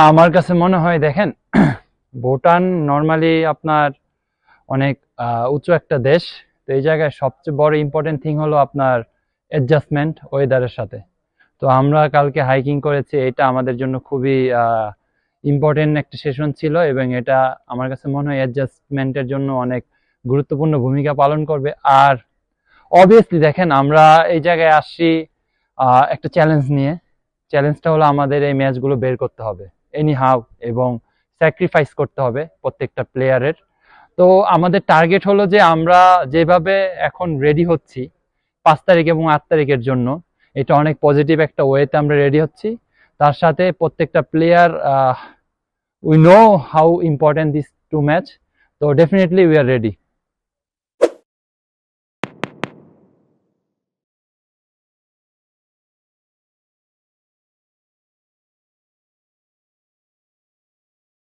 আমার কাছে মনে হয় দেখেন, ভুটান নর্মালি আপনার অনেক উঁচু একটা দেশ। তো এই জায়গায় সবচেয়ে বড় ইম্পর্টেন্ট থিং হলো আপনার অ্যাডজাস্টমেন্ট ওয়েদারের সাথে। তো আমরা কালকে হাইকিং করেছি, এটা আমাদের জন্য খুবই ইম্পর্টেন্ট একটা সেশন ছিল, এবং এটা আমার কাছে মনে হয় অ্যাডজাস্টমেন্টের জন্য অনেক গুরুত্বপূর্ণ ভূমিকা পালন করবে। আর অবভিয়াসলি দেখেন, আমরা এই জায়গায় আসছি একটা চ্যালেঞ্জ নিয়ে। চ্যালেঞ্জটা হলো আমাদের এই ম্যাচগুলো বের করতে হবে এনি হাউ, এবং স্যাক্রিফাইস করতে হবে প্রত্যেকটা প্লেয়ারের। তো আমাদের টার্গেট হলো যে আমরা যেভাবে এখন রেডি হচ্ছি 5 তারিখ এবং 8 তারিখের জন্য, এটা অনেক পজিটিভ একটা ওয়েতে আমরা রেডি হচ্ছি। তার সাথে প্রত্যেকটা player, we know how important this to match. তো ডেফিনেটলি উই আর রেডি।